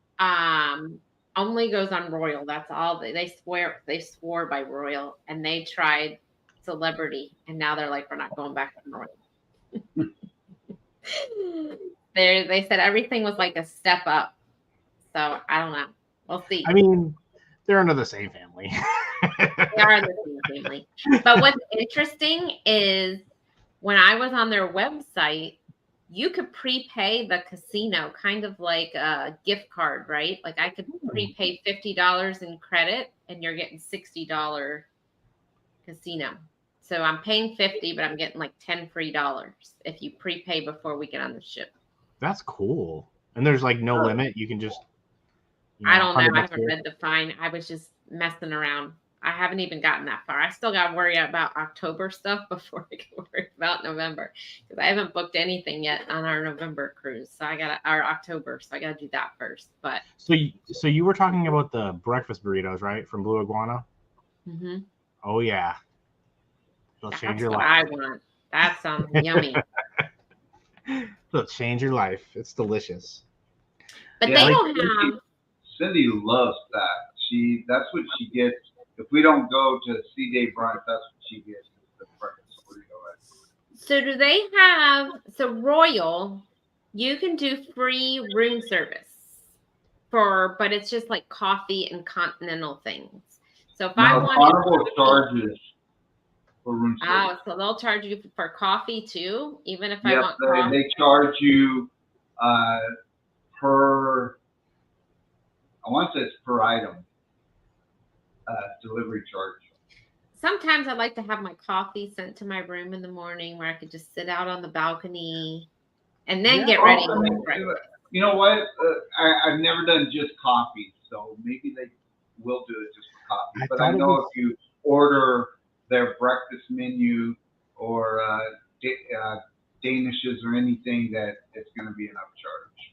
only goes on Royal. That's all they swore by Royal, and they tried Celebrity, and now they're like, we're not going back to Royal. They said everything was like a step up. So I don't know. We'll see. I mean, they're under the same family. They are the same family. But what's interesting is when I was on their website, you could prepay the casino, kind of like a gift card, right? Like I could prepay $50 in credit, and you're getting $60 casino. So I'm paying $50, but I'm getting like $10 free if you prepay before we get on the ship. That's cool. And there's like no limit. You can just. I don't know. I haven't read the fine. I was just messing around. I haven't even gotten that far. I still got to worry about October stuff before I can worry about November, because I haven't booked anything yet on our November cruise. So our October. So I got to do that first. But so you were talking about the breakfast burritos, right, from Blue Iguana? Mm-hmm. Oh yeah, they'll change your life. I want. That sounds yummy. They'll change your life. It's delicious. But they don't have. Cindy loves that. That's what she gets. If we don't go to C-Day brunch, that's what she gets. The breakfast burrito. So do they have? So Royal, you can do free room service but it's just like coffee and continental things. So if I want Carnival charges for room service. Oh, so they'll charge you for coffee too, even if I want coffee. They charge you per. I want to say it's per item. Delivery charge. Sometimes I like to have my coffee sent to my room in the morning, where I could just sit out on the balcony and then get ready for breakfast. You know what? I've never done just coffee, so maybe they will do it just for coffee. But I know if you order their breakfast menu or Danishes or anything, that it's going to be an upcharge.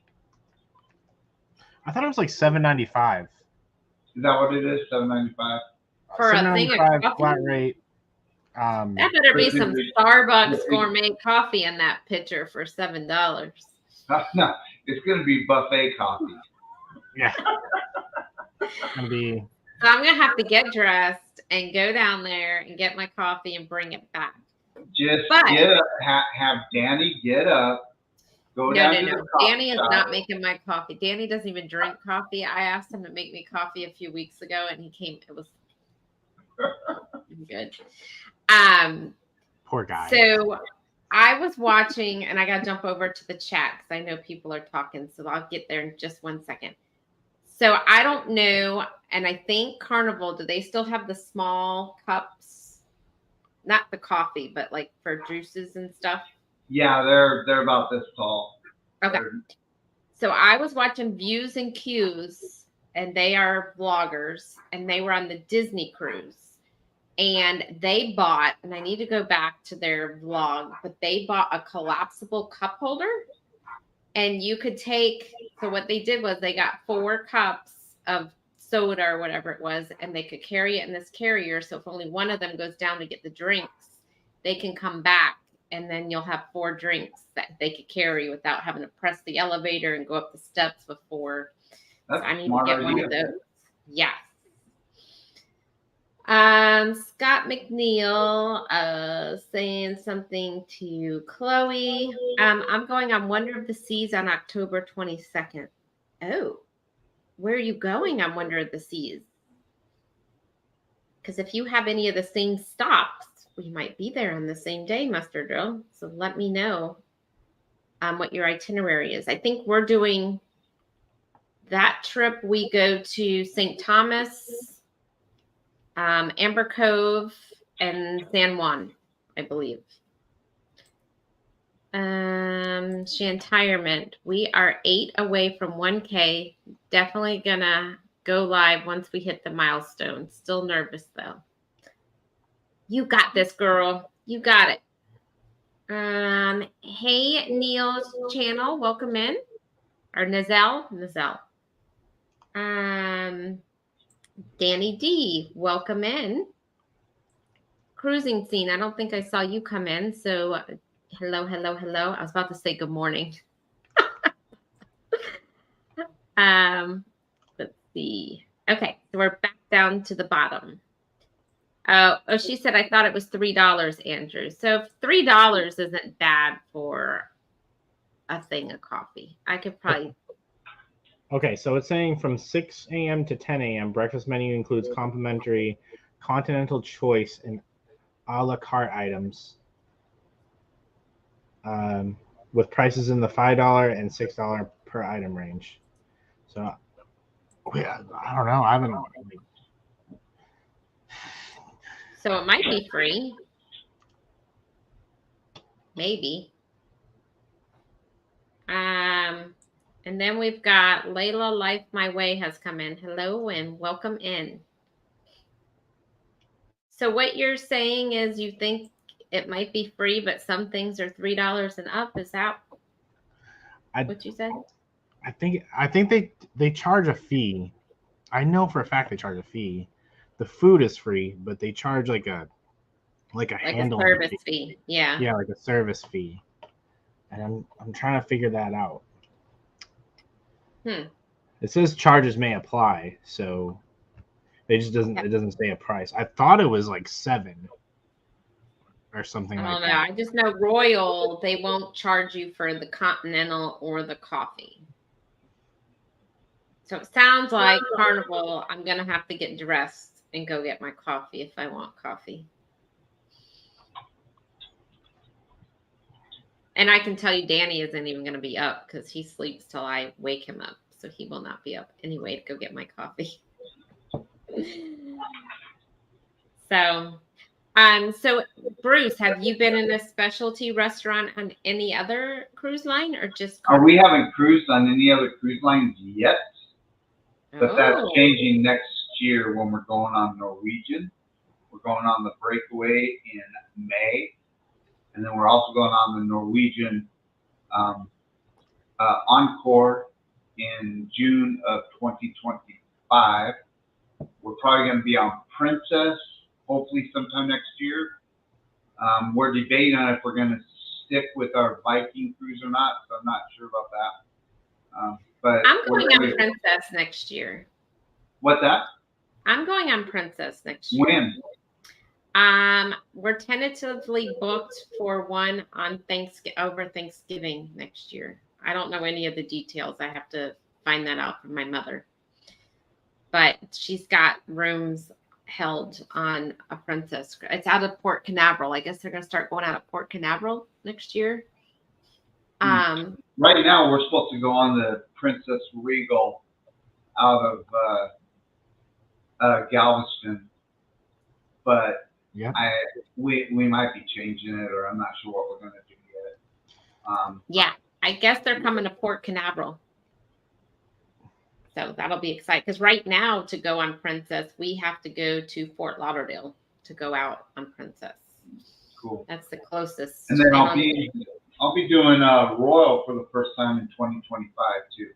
I thought it was like $7.95. Is that what it is? $7.95 for a thing of coffee? Flat rate. That better be some Starbucks gourmet coffee in that pitcher for $7. No, it's going to be buffet coffee. Yeah. It's going to be. So I'm going to have to get dressed and go down there and get my coffee and bring it back. Get up, have Danny get up. No. Danny is not making my coffee. Danny doesn't even drink coffee. I asked him to make me coffee a few weeks ago, and he came. It was good. Poor guy. So I was watching, and I got to jump over to the chat because I know people are talking. So I'll get there in just 1 second. So I don't know, and I think Carnival, do they still have the small cups? Not the coffee, but like for juices and stuff. Yeah, they're about this tall. Okay. So I was watching Views and Cues, and they are vloggers, and they were on the Disney cruise. And they bought, and I need to go back to their vlog, but they bought a collapsible cup holder. And you could take, so what they did was they got 4 cups of soda or whatever it was, and they could carry it in this carrier. So if only one of them goes down to get the drinks, they can come back, and then you'll have 4 drinks that they could carry without having to press the elevator and go up the steps before. That's so I need smart to get idea. one of those. Yes. Scott McNeil saying something to Chloe. I'm going on Wonder of the Seas on October 22nd. Oh, where are you going on Wonder of the Seas? Because if you have any of the same stops, we might be there on the same day, Mustard Drill. So let me know what your itinerary is. I think we're doing that trip. We go to St. Thomas, Amber Cove, and San Juan, I believe. Shantirement. We are 8 away from 1K. Definitely gonna go live once we hit the milestone. Still nervous though. You got this, girl. You got it. Hey, Neil's channel. Welcome in. Or Nizelle. Danny D, welcome in. Cruising Scene. I don't think I saw you come in. So hello. I was about to say good morning. Let's see. Okay, so we're back down to the bottom. Oh, she said, I thought it was $3, Andrew. So if $3 isn't bad for a thing of coffee, I could probably. Okay, so it's saying from 6 a.m. to 10 a.m. breakfast menu includes complimentary continental choice and a la carte items, with prices in the $5 and $6 per item range. So I don't know. I haven't. So it might be free. Maybe. And then we've got Layla Life My Way has come in. Hello and welcome in. So what you're saying is you think it might be free, but some things are $3 and up. Is that what you said? I think they charge a fee. I know for a fact they charge a fee. The food is free, but they charge like a handling service fee. Yeah. Yeah, like a service fee. And I'm trying to figure that out. It says charges may apply, so it doesn't say a price. I thought it was like $7 or something like that. I don't know. I just know Royal, they won't charge you for the continental or the coffee. So it sounds like Carnival, I'm going to have to get dressed and go get my coffee if I want coffee. And I can tell you Danny isn't even going to be up because he sleeps till I wake him up. So he will not be up anyway to go get my coffee. So Bruce, have you been in a specialty restaurant on any other cruise line or just Carnival? We haven't cruised on any other cruise lines yet. But that's changing next year when we're going on Norwegian. We're going on the Breakaway in May. And then we're also going on the Norwegian Encore in June of 2025. We're probably going to be on Princess, hopefully sometime next year. We're debating on if we're going to stick with our Viking cruise or not, so I'm not sure about that. But I'm going on Princess next year. What's that? I'm going on Princess next year. When? We're tentatively booked for one on over Thanksgiving next year. I don't know any of the details. I have to find that out from my mother. But she's got rooms held on a Princess. It's out of Port Canaveral. I guess they're going to start going out of Port Canaveral next year. Right now, we're supposed to go on the Princess Regal out of Galveston, but yeah, we might be changing it, or I'm not sure what we're going to do yet. Yeah, I guess they're coming to Port Canaveral, so that'll be exciting. Because right now, to go on Princess, we have to go to Fort Lauderdale to go out on Princess. Cool. That's the closest. And then I'll be doing Royal for the first time in 2025 too.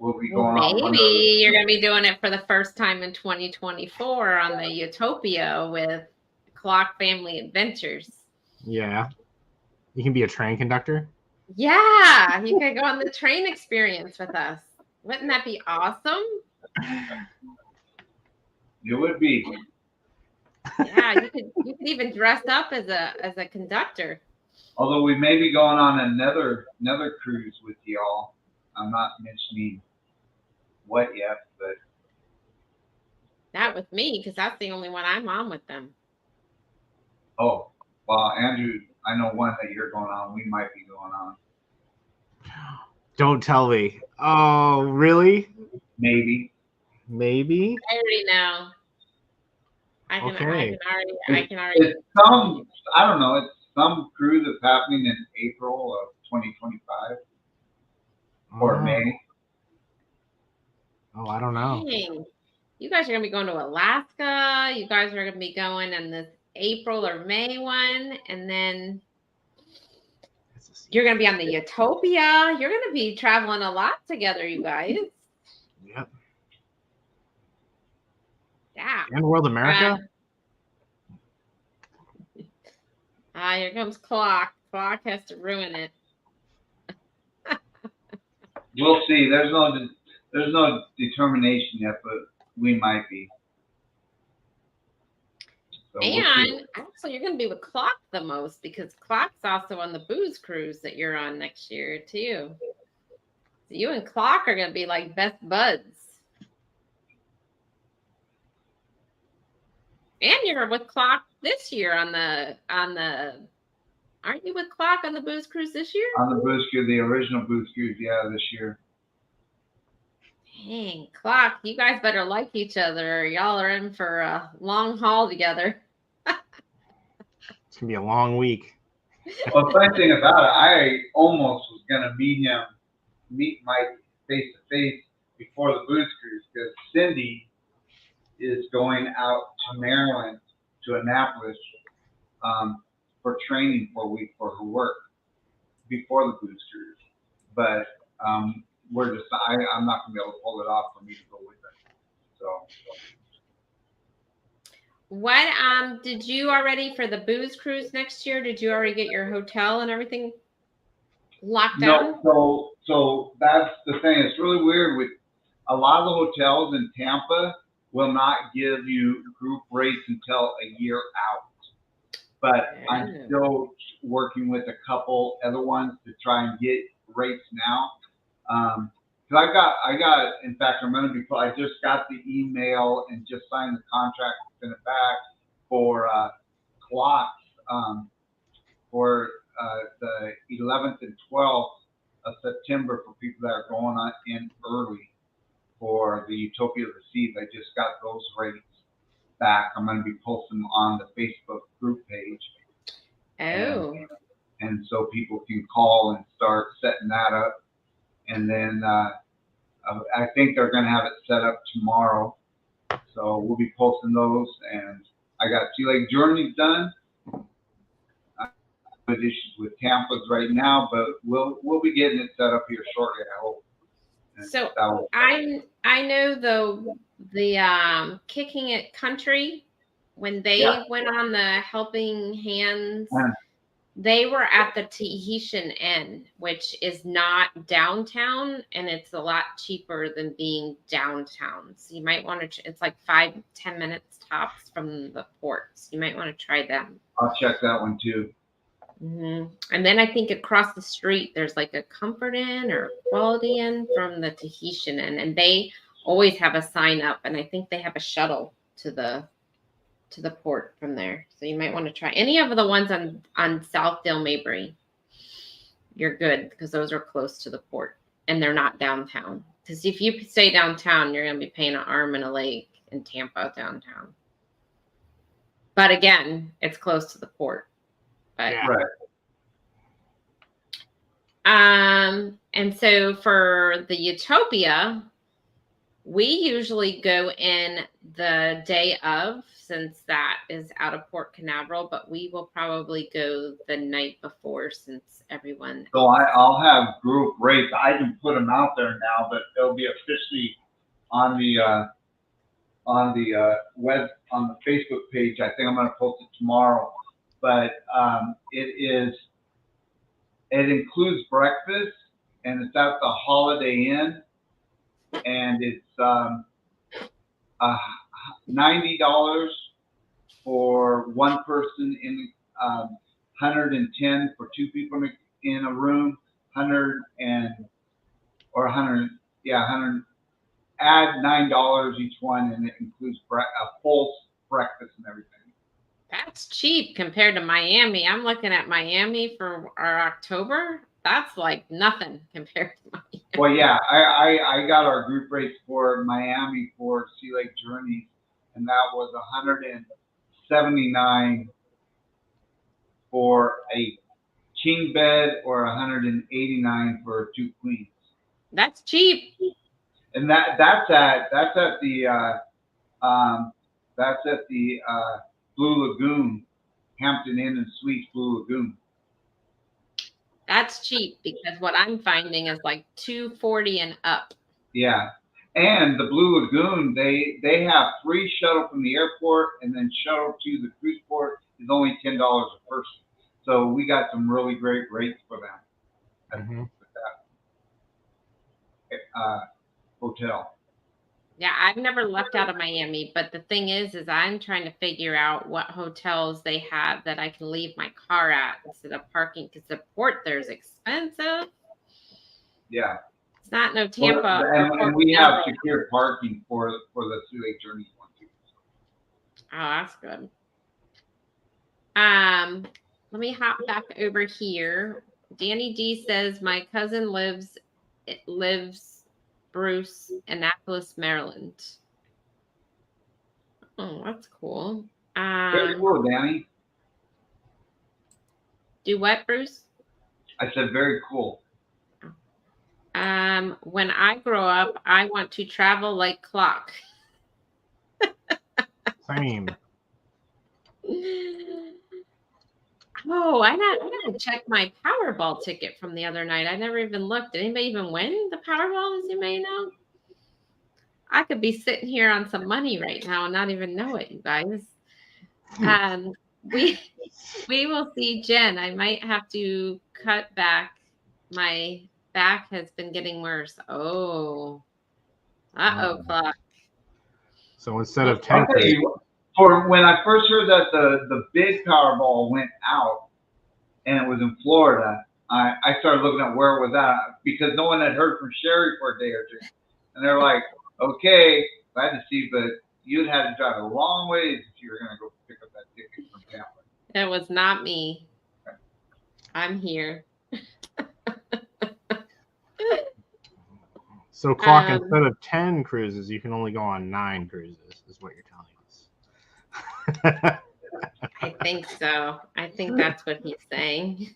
will be Well, going on. maybe you're going to be doing it for the first time in 2024 on the Utopia with Clock Family Adventures. Yeah. You can be a train conductor. Yeah, you could go on the train experience with us. Wouldn't that be awesome? It would be. Yeah, you could even dress up as a conductor. Although we may be going on another cruise with y'all. I'm not mentioning what yet, but Not with me, because that's the only one I'm on with them. oh, well, Andrew, I know one that you're going on. We might be going on. Don't tell me. Oh, really? Maybe. Maybe. I already know. I can already. It's some. I don't know. It's some cruise that's happening in April of 2025 or May. Oh, I don't know. Dang. You guys are gonna be going to Alaska. You guys are gonna be going in this April or May one, and then you're gonna be on the Utopia. You're gonna be traveling a lot together, you guys. Yep. Yeah. And World America. Here comes Clock. Clock has to ruin it. We'll see. There's no determination yet, but we might be. So And actually, you're going to be with Clock the most because Clock's also on the booze cruise that you're on next year, too. So you and Clock are going to be like best buds. And you're with Clock this year on the. Aren't you with Clock on the booze cruise this year? On the booze cruise, the original booze cruise, yeah, this year. Dang, Clock, you guys better like each other. Y'all are in for a long haul together. It's gonna be a long week. Well, the funny thing about it, I almost was gonna meet Mike face to face before the booze cruise because Cindy is going out to Maryland, to Annapolis, for training for a week for her work before the booze cruise. But I'm not gonna be able to pull it off for me to go with her. So. What did you already for the booze cruise next year? Did you already get your hotel and everything locked down? No, so that's the thing. It's really weird with a lot of the hotels in Tampa will not give you group rates until a year out. But I'm still working with a couple other ones to try and get rates now. So I got, in fact, I just got the email and just signed the contract and sent it back for clocks for the 11th and 12th of September for people that are going on in early for the Utopia of the Seas. I just got those rates back. I'm going to be posting them on the Facebook group page. Oh. And so people can call and start setting that up. And then I think they're going to have it set up tomorrow. So we'll be posting those. And I got Sea Lake Journey's done. With issues with Tampa's right now, but we'll be getting it set up here shortly, I hope. And so I know the Kicking It Country, when they went on the Helping Hands, they were at the Tahitian Inn, which is not downtown, and it's a lot cheaper than being downtown. So you might want to, it's like 5-10 minutes tops from the ports. You might want to try them. I'll check that one too. Mm-hmm. And then I think across the street, there's like a Comfort Inn or Quality Inn from the Tahitian Inn, and they always have a sign up, and I think they have a shuttle to the port from there. So you might want to try any of the ones on Southdale Mabry. You're good because those are close to the port and they're not downtown. Because if you stay downtown, you're going to be paying an arm and a leg in Tampa downtown. But again, it's close to the port. But, right. And so for the Utopia, We usually go in the day of, since that is out of Port Canaveral, but we will probably go the night before since everyone. So I'll have group rates. I can put them out there now, but they'll be officially on the web on the Facebook page. I think I'm going to post it tomorrow. But it includes breakfast, and it's at the Holiday Inn, and it's $90 for one person in 110 for two people in a room, 100 or 100, yeah, 100. Add $9 each one, and it includes a full breakfast and everything. That's cheap compared to Miami. I'm looking at Miami for our October. That's like nothing compared to Miami. Well, yeah, I got our group rates for Miami for Sea Lake Journeys, and that was $179 for a king bed or $189 for two queens. That's cheap. And that's at the Blue Lagoon, Hampton Inn and Suites Blue Lagoon. That's cheap because what I'm finding is like $240 and up. Yeah, and the Blue Lagoon, they have free shuttle from the airport, and then shuttle to the cruise port is only $10 a person. So we got some really great rates for them Mm-hmm. at that hotel. Yeah, I've never left out of Miami, but the thing is I'm trying to figure out what hotels they have that I can leave my car at instead of parking, because the port there's expensive. Yeah. It's not no Tampa. And we have secure parking for the Sea Lake Journeys one too. Oh, that's good. Let me hop back over here. Danny D says my cousin lives Bruce, Annapolis, Maryland. Oh, that's cool. Very cool, Danny. Do what, Bruce? I said very cool. When I grow up, I want to travel like clock. Same. Oh, I gotta check my Powerball ticket from the other night. I never even looked. Did anybody even win the Powerball, as you may know? I could be sitting here on some money right now and not even know it, you guys. We will see Jen. I might have to cut back. My back has been getting worse. Oh. Clock. So instead of 10, for when I first heard that the big Powerball went out and it was in Florida, I started looking at where it was at because no one had heard from Sherry for a day or two. And they're like, okay, glad to see, but you'd had to drive a long ways if you were going to go pick up that ticket from Tampa. It was not me. I'm here. So clock, instead of 10 cruises, you can only go on 9 cruises, is what you're telling us. I think so. I think that's what he's saying.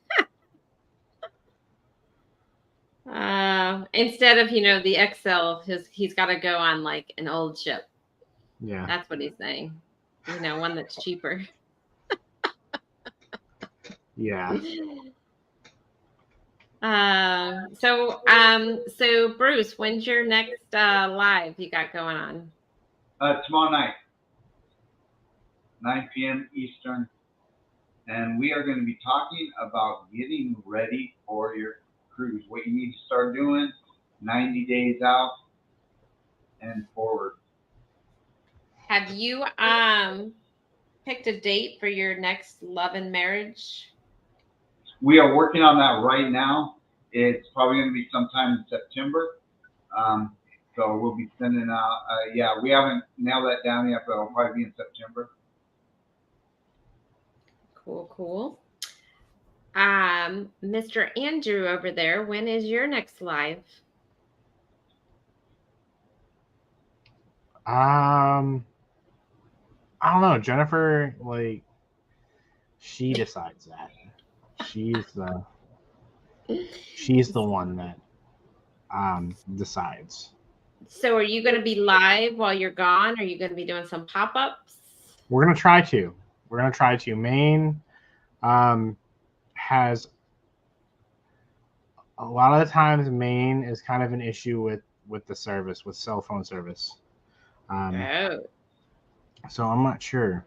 Instead of, the XL, he's got to go on like an old ship. Yeah. That's what he's saying. One that's cheaper. Yeah. So Bruce, when's your next live you got going on? Tomorrow night, 9 p.m. Eastern, and we are going to be talking about getting ready for your cruise. What you need to start doing 90 days out and forward. Have you picked a date for your next love and marriage? We are working on that right now. It's probably going to be sometime in September. So we'll be sending out, we haven't nailed that down yet, but it'll probably be in September. Cool. Mr. Andrew over there, when is your next live? I don't know. Jennifer, she decides that. She's the one that decides. So are you going to be live while you're gone? Are you going to be doing some pop-ups? We're gonna try to. Maine has a lot of the times. Maine is kind of an issue with the service, with cell phone service. Oh. So I'm not sure.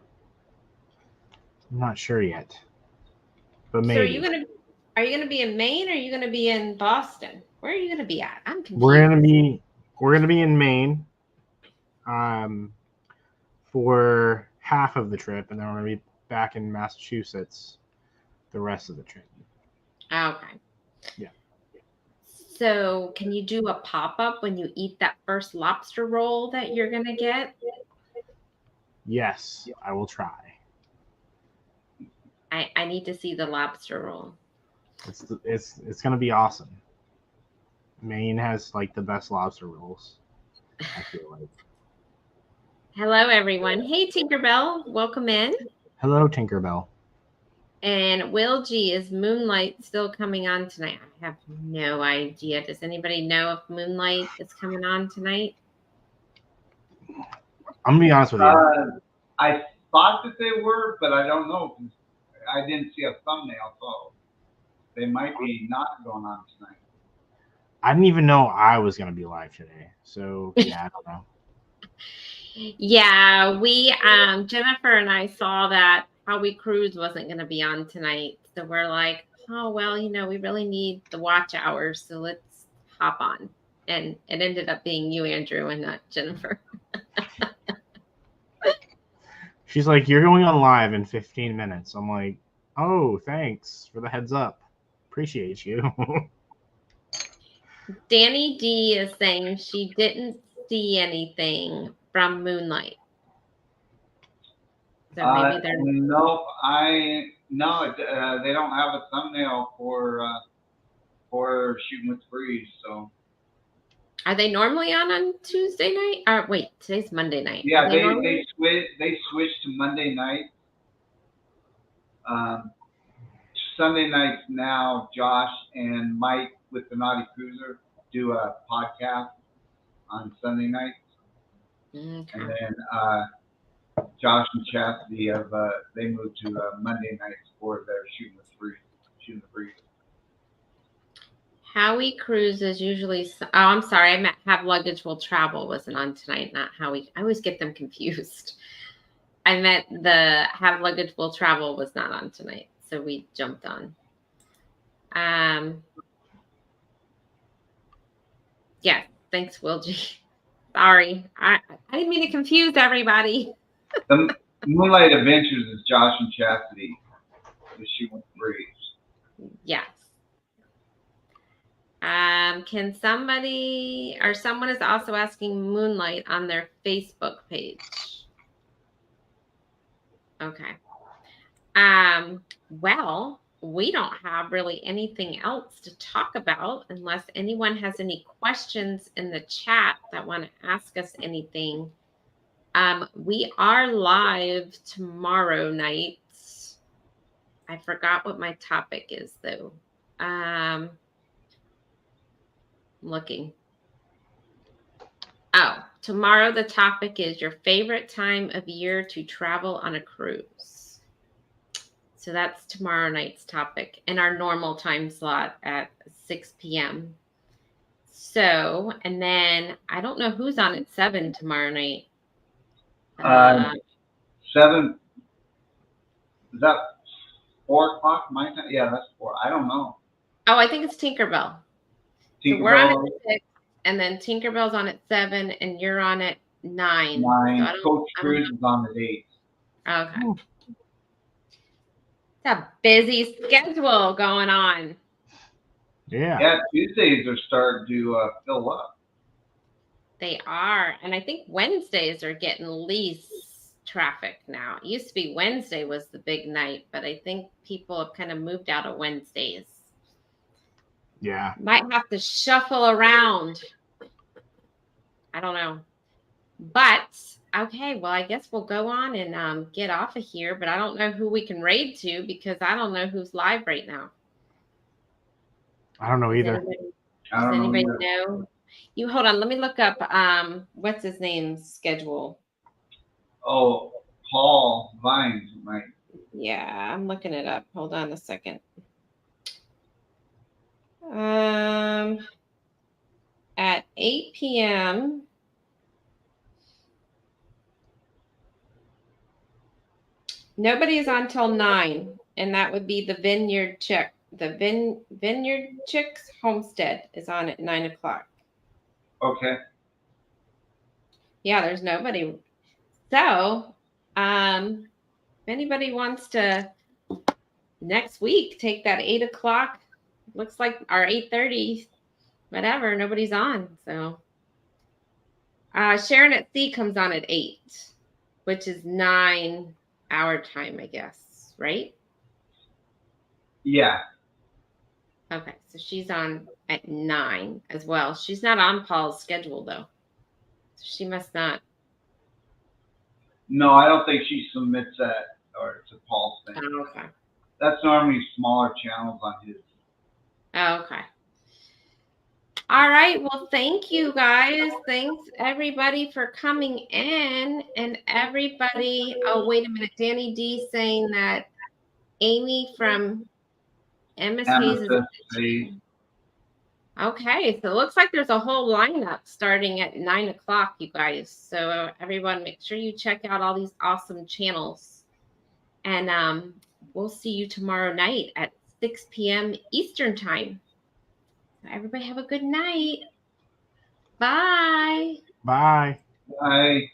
I'm not sure yet. But So maybe. are you gonna be in Maine or are you gonna be in Boston? Where are you gonna be at? I'm confused. We're gonna be in Maine for half of the trip, and then we're gonna be back in Massachusetts the rest of the trip. Okay. Yeah. So can you do a pop-up when you eat that first lobster roll that you're gonna get? Yes, I will try. I need to see the lobster roll. It's gonna be awesome. Maine has like the best lobster rolls, I feel like. Hello, everyone. Hey, Tinkerbell. Welcome in. Hello, Tinkerbell. And Will G, is Moonlight still coming on tonight? I have no idea. Does anybody know if Moonlight is coming on tonight? I'm gonna be honest with you. I thought that they were, but I don't know. I didn't see a thumbnail, so they might be not going on tonight. I didn't even know I was gonna be live today. So yeah, I don't know. Yeah, we Jennifer and I saw that How We Cruise wasn't going to be on tonight. So we're like, oh well, we really need the watch hours, so let's hop on. And it ended up being you, Andrew, and not Jennifer. She's like, you're going on live in 15 minutes. I'm like, oh, thanks for the heads up. Appreciate you. Danny D is saying she didn't see anything from Moonlight. So maybe they're no, they don't have a thumbnail for Shooting with Breeze. So are they normally on Tuesday night? Or wait, today's Monday night. Yeah, they switched to Monday night. Sunday nights now, Josh and Mike with the Naughty Cruiser do a podcast on Sunday nights. Okay. And then Josh and Chastity they moved to Monday nights for their Shooting the Breeze. Howie Cruise is usually. Oh, I'm sorry. I meant Have Luggage Will Travel wasn't on tonight, not Howie. I always get them confused. I meant the Have Luggage Will Travel was not on tonight, so we jumped on. Yeah, thanks, Will G. Sorry, I didn't mean to confuse everybody. The Moonlight Adventures is Josh and Chastity, the Shooting with Breeze. Yes. Can somebody or someone is also asking Moonlight on their Facebook page? Okay. Well, we don't have really anything else to talk about unless anyone has any questions in the chat that want to ask us anything. We are live tomorrow night. I forgot what my topic is though. Looking. Oh, tomorrow the topic is your favorite time of year to travel on a cruise. So that's tomorrow night's topic in our normal time slot at 6 p.m. So, and then I don't know who's on at 7 tomorrow night. 7, is that 4 o'clock my time? Yeah, that's 4. I don't know. Oh, I think it's Tinkerbell. So we're on at 6, and then Tinkerbell's on at 7, and you're on at 9. 9. So Coach Cruise is on at 8. Okay. Ooh. It's a busy schedule going on. Yeah. Yeah, Tuesdays are starting to fill up. They are. And I think Wednesdays are getting least traffic now. It used to be Wednesday was the big night, but I think people have kind of moved out of Wednesdays. Yeah. Might have to shuffle around. I don't know. But, okay, well, I guess we'll go on and get off of here. But I don't know who we can raid to because I don't know who's live right now. I don't know either. Does anybody know You hold on. Let me look up what's his name's schedule. Oh, Paul Vines, right? Yeah, I'm looking it up. Hold on a second. At 8 p.m. Nobody is on till 9, and that would be the Vineyard Chick. The Vineyard Chicks Homestead is on at 9 o'clock. Okay. Yeah, there's nobody. So, if anybody wants to next week take that 8 o'clock, looks like our 8:30, whatever, nobody's on. So, Sharon at Sea comes on at 8, which is 9 our time, I guess, right? Yeah. Okay, so she's on at 9 as well. She's not on Paul's schedule though. So she must not. No, I don't think she submits that or to Paul's thing. Oh, okay. That's normally smaller channels on his. Oh, okay. All right. Well, thank you guys. Thanks everybody for coming in. And everybody, oh, wait a minute. Danny D saying that Amy from Emma's Hayes is. Okay, so it looks like there's a whole lineup starting at 9 o'clock, you guys. So everyone, make sure you check out all these awesome channels. And we'll see you tomorrow night at 6 p.m. Eastern Time. Everybody have a good night. Bye. Bye. Bye.